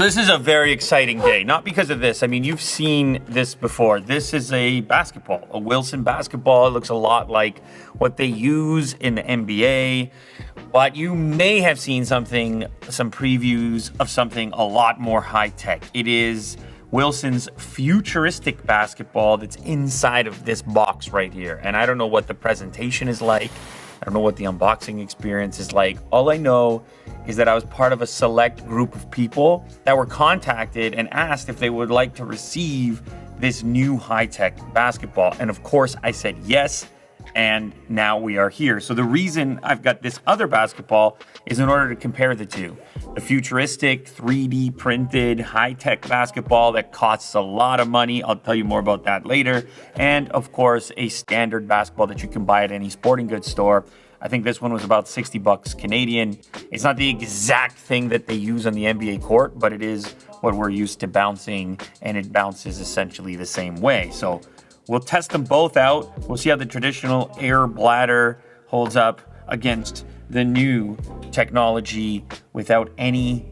So this is a very exciting day, not because of this. I mean, you've seen this before. This is a basketball, a Wilson basketball. It looks a lot like what they use in the NBA, but you may have seen some previews of something a lot more high-tech. It is Wilson's futuristic basketball that's inside of this box right here. And I don't know what the presentation is like. I don't know what the unboxing experience is like. All I know is that I was part of a select group of people that were contacted and asked if they would like to receive this new high-tech basketball. And of course I said yes, and now we are here. So the reason I've got this other basketball is in order to compare the two. The futuristic 3D printed high-tech basketball that costs a lot of money. I'll tell you more about that later. And of course, a standard basketball that you can buy at any sporting goods store. I think this one was about 60 bucks Canadian. It's not the exact thing that they use on the NBA court, but it is what we're used to bouncing, and it bounces essentially the same way. So we'll test them both out. We'll see how the traditional air bladder holds up against the new technology without any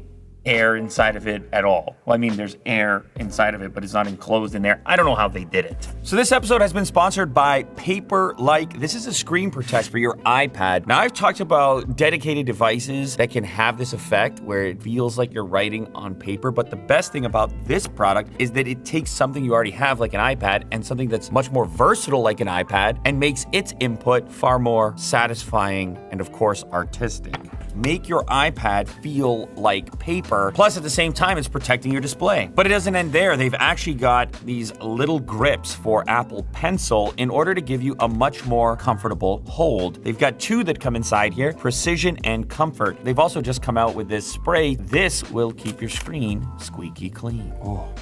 air inside of it at all. Well, I mean, there's air inside of it, but it's not enclosed in there. I don't know how they did it. So this episode has been sponsored by Paper-Like. This is a screen protect for your iPad. Now, I've talked about dedicated devices that can have this effect where it feels like you're writing on paper, but the best thing about this product is that it takes something you already have like an iPad and something that's much more versatile like an iPad and makes its input far more satisfying and, of course, artistic. Make your iPad feel like paper, plus at the same time, it's protecting your display. But it doesn't end there. They've actually got these little grips for Apple Pencil in order to give you a much more comfortable hold. They've got two that come inside here, Precision and Comfort. They've also just come out with this spray. This will keep your screen squeaky clean. Oh,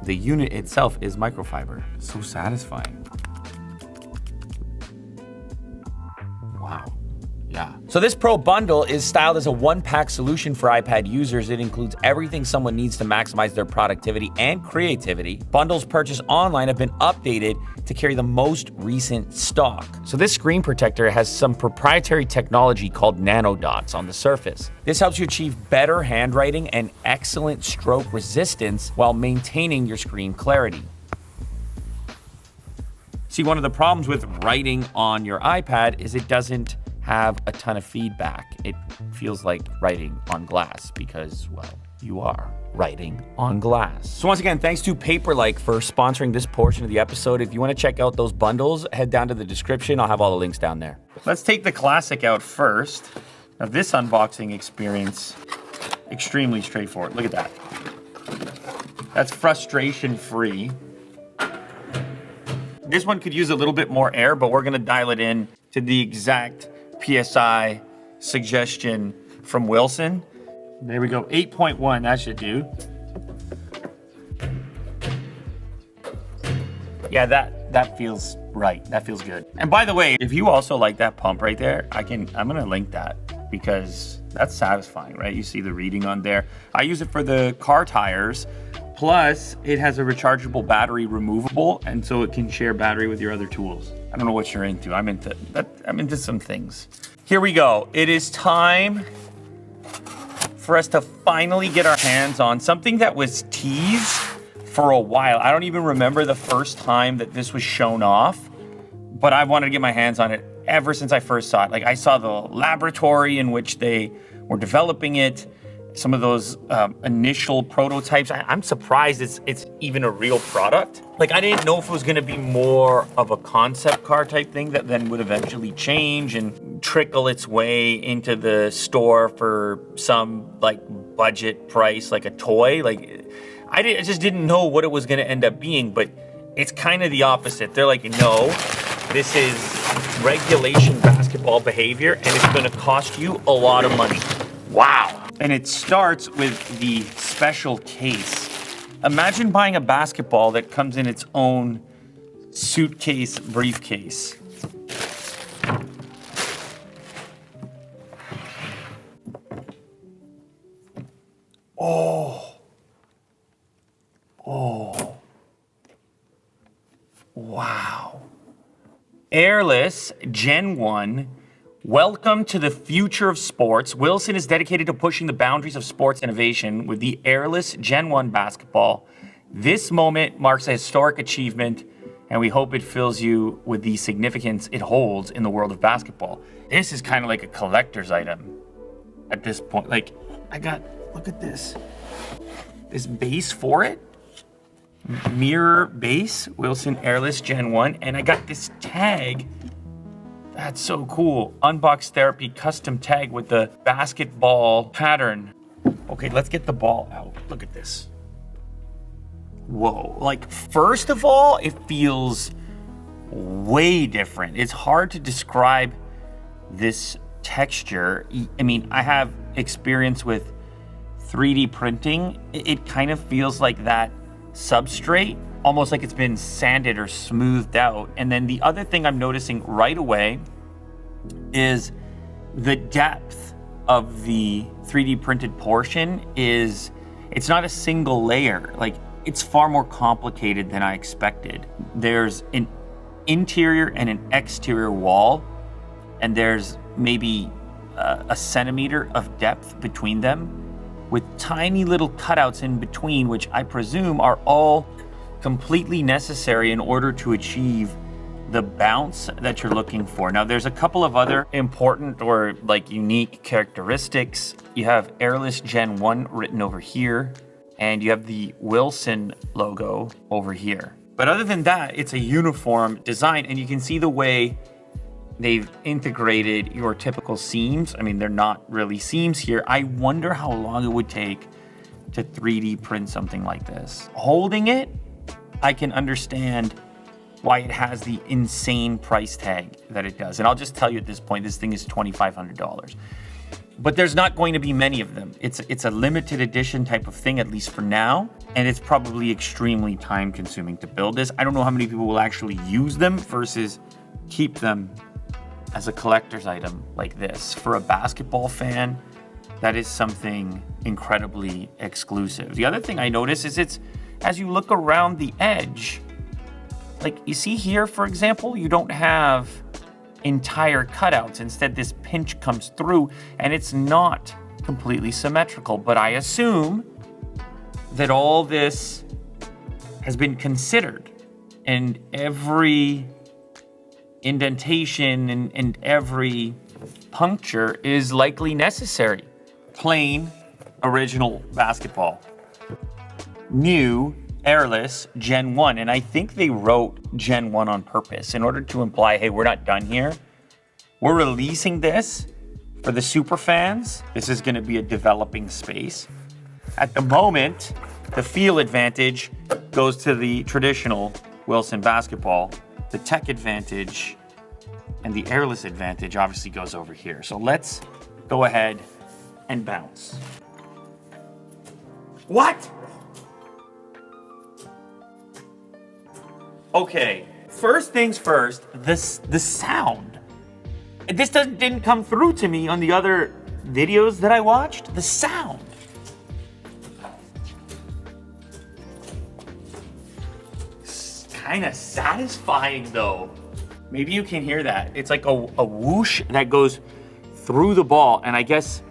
the unit itself is microfiber. So satisfying. Wow. Yeah. So this Pro Bundle is styled as a one-pack solution for iPad users. It includes everything someone needs to maximize their productivity and creativity. Bundles purchased online have been updated to carry the most recent stock. So this screen protector has some proprietary technology called nanodots on the surface. This helps you achieve better handwriting and excellent stroke resistance while maintaining your screen clarity. See, one of the problems with writing on your iPad is it doesn't have a ton of feedback. It feels like writing on glass because, well, you are writing on glass. So once again, thanks to Paper-Like for sponsoring this portion of the episode. If you want to check out those bundles, head down to the description. I'll have all the links down there. Let's take the classic out first. Now this unboxing experience, extremely straightforward. Look at that. That's frustration-free. This one could use a little bit more air, but we're gonna dial it in to the exact PSI suggestion from Wilson. There we go, 8.1, that should do. Yeah, that feels right, that feels good. And by the way, if you also like that pump right there, I'm gonna link that because that's satisfying, right? You see the reading on there. I use it for the car tires. Plus, it has a rechargeable battery removable, and so it can share battery with your other tools. I don't know what you're into. I'm into some things. Here we go. It is time for us to finally get our hands on something that was teased for a while. I don't even remember the first time that this was shown off, but I wanted to get my hands on it ever since I first saw it. Like, I saw the laboratory in which they were developing it, some of those initial prototypes. I'm surprised it's even a real product. Like, I didn't know if it was gonna be more of a concept car type thing that then would eventually change and trickle its way into the store for some like budget price, like a toy. Like, I just didn't know what it was gonna end up being, but it's kind of the opposite. They're like, no, this is regulation basketball behavior and it's gonna cost you a lot of money. Wow. And it starts with the special case. Imagine buying a basketball that comes in its own suitcase briefcase. Oh. Wow. Airless Gen1 Welcome to the future of sports. Wilson is dedicated to pushing the boundaries of sports innovation with the Airless Gen1 basketball. This moment marks a historic achievement, and we hope it fills you with the significance it holds in the world of basketball. This is kind of like a collector's item at this point. Like, look at this. This base for it, mirror base, Wilson Airless Gen1, and I got this tag. That's so cool. Unbox Therapy custom tag with the basketball pattern. Okay, let's get the ball out. Look at this. Whoa, like first of all, it feels way different. It's hard to describe this texture. I mean, I have experience with 3D printing. It kind of feels like that substrate, almost like it's been sanded or smoothed out. And then the other thing I'm noticing right away is the depth of the 3D printed portion it's not a single layer. Like, it's far more complicated than I expected. There's an interior and an exterior wall, and there's maybe a centimeter of depth between them, with tiny little cutouts in between, which I presume are all completely necessary in order to achieve the bounce that you're looking for. Now, there's a couple of other important or like unique characteristics. You have Airless Gen1 written over here, and you have the Wilson logo over here. But other than that, it's a uniform design, and you can see the way they've integrated your typical seams. I mean, they're not really seams here. I wonder how long it would take to 3D print something like this. Holding it, I can understand why it has the insane price tag that it does. And I'll just tell you at this point, this thing is $2,500. But there's not going to be many of them. It's a limited edition type of thing, at least for now. And it's probably extremely time consuming to build this. I don't know how many people will actually use them versus keep them as a collector's item like this. For a basketball fan, that is something incredibly exclusive. The other thing I notice is as you look around the edge, like you see here, for example, you don't have entire cutouts. Instead, this pinch comes through, and it's not completely symmetrical. But I assume that all this has been considered, and every indentation and every puncture is likely necessary. Plain, original basketball. New, Airless, Gen1. And I think they wrote Gen1 on purpose in order to imply, hey, we're not done here. We're releasing this for the super fans. This is going to be a developing space. At the moment, the feel advantage goes to the traditional Wilson basketball. The tech advantage and the Airless advantage obviously goes over here. So let's go ahead and bounce. What? Okay, first things first, the sound. This didn't come through to me on the other videos that I watched. The sound. It's kind of satisfying though. Maybe you can hear that. It's like a whoosh that goes through the ball. And I guess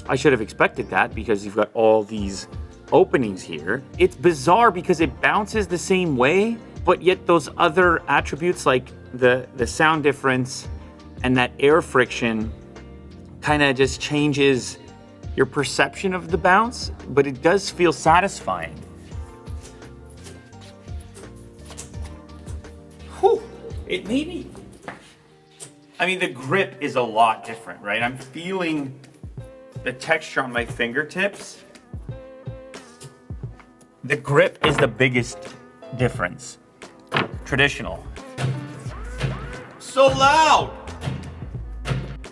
I should have expected that because you've got all these openings here. It's bizarre because it bounces the same way, but yet those other attributes like the sound difference and that air friction kind of just changes your perception of the bounce, but it does feel satisfying. Whew, it made me. I mean, the grip is a lot different, right? I'm feeling the texture on my fingertips. The grip is the biggest difference. Traditional. So loud!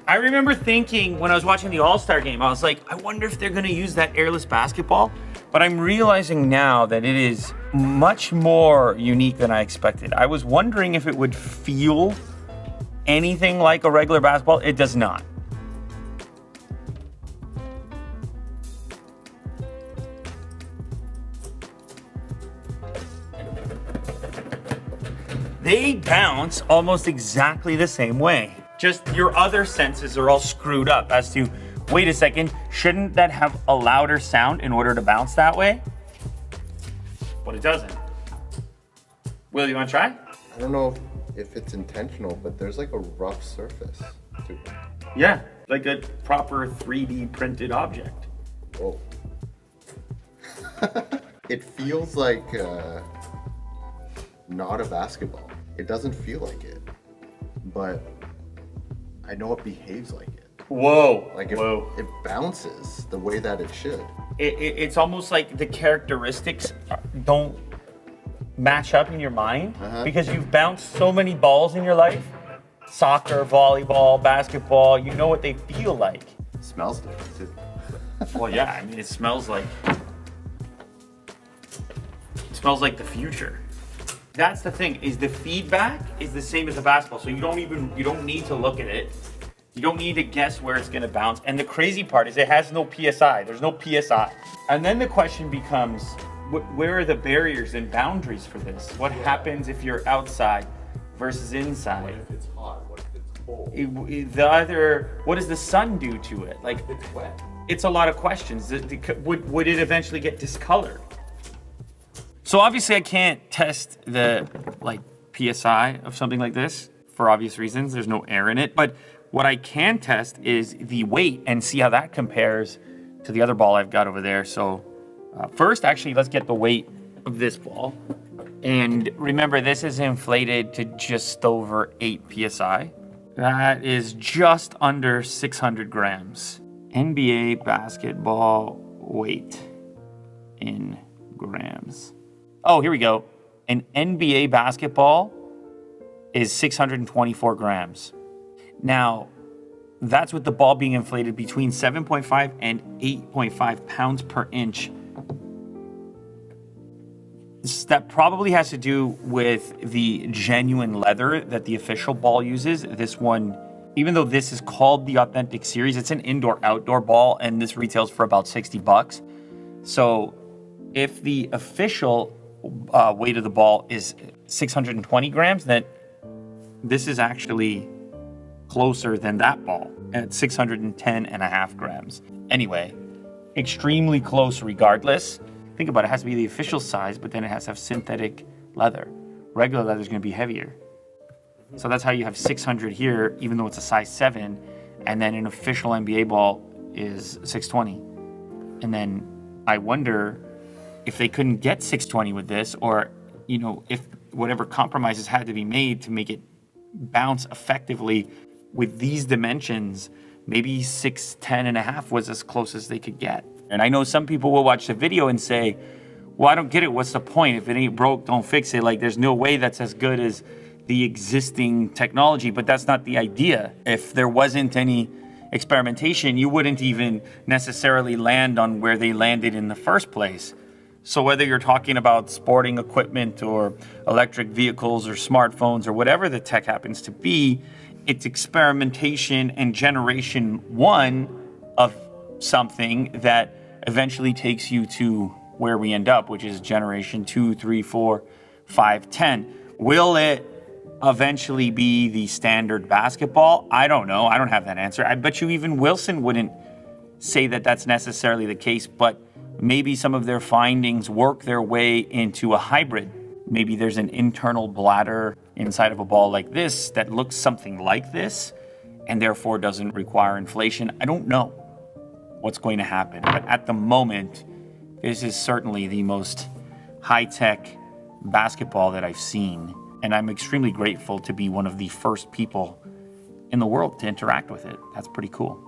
I remember thinking when I was watching the All-Star game, I was like, I wonder if they're gonna use that Airless basketball. But I'm realizing now that it is much more unique than I expected. I was wondering if it would feel anything like a regular basketball. It does not. They bounce almost exactly the same way. Just your other senses are all screwed up as to, wait a second, shouldn't that have a louder sound in order to bounce that way? But it doesn't. Will, you want to try? I don't know if it's intentional, but there's like a rough surface to it. Yeah, like a proper 3D printed object. Whoa. It feels like not a basketball. It doesn't feel like it, but I know it behaves like it. Whoa. Like Whoa. it bounces the way that it should. It's almost like the characteristics don't match up in your mind because you've bounced so many balls in your life. Soccer, volleyball, basketball, you know what they feel like. It smells different too. Well, yeah, I mean, it smells like the future. That's the thing, is the feedback is the same as a basketball. So you don't need to look at it. You don't need to guess where it's gonna bounce. And the crazy part is it has no PSI. There's no PSI. And then the question becomes, where are the barriers and boundaries for this? What happens if you're outside versus inside? What if it's hot? What if it's cold? What does the sun do to it? Like, If it's wet. it's a lot of questions. Would it eventually get discolored? So obviously I can't test the PSI of something like this for obvious reasons. There's no air in it. But what I can test is the weight and see how that compares to the other ball I've got over there. So first, actually, let's get the weight of this ball. And remember, this is inflated to just over 8 PSI. That is just under 600 grams. NBA basketball weight in grams. Oh, here we go. An NBA basketball is 624 grams. Now, that's with the ball being inflated between 7.5 and 8.5 pounds per inch. That probably has to do with the Gen1 leather that the official ball uses. This one, even though this is called the Authentic Series, it's an indoor-outdoor ball, and this retails for about $60. So if the official weight of the ball is 620 grams, then this is actually closer than that ball at 610.5 grams. Anyway, extremely close regardless. Think about it, it has to be the official size, but then it has to have synthetic leather. Regular leather is going to be heavier. So that's how you have 600 here, even though it's a size 7, and then an official NBA ball is 620. And then I wonder if they couldn't get 620 with this, or if whatever compromises had to be made to make it bounce effectively with these dimensions, maybe 610.5 was as close as they could get. And I know some people will watch the video and say, well, I don't get it. What's the point? If it ain't broke, don't fix it. Like, there's no way that's as good as the existing technology, but that's not the idea. If there wasn't any experimentation, you wouldn't even necessarily land on where they landed in the first place. So whether you're talking about sporting equipment or electric vehicles or smartphones or whatever the tech happens to be, it's experimentation and generation 1 of something that eventually takes you to where we end up, which is generation 2, 3, 4, 5, 10. Will it eventually be the standard basketball? I don't know. I don't have that answer. I bet you even Wilson wouldn't say that that's necessarily the case, but maybe some of their findings work their way into a hybrid. Maybe there's an internal bladder inside of a ball like this that looks something like this and therefore doesn't require inflation. I don't know what's going to happen, but at the moment, this is certainly the most high-tech basketball that I've seen, and I'm extremely grateful to be one of the first people in the world to interact with it. That's pretty cool.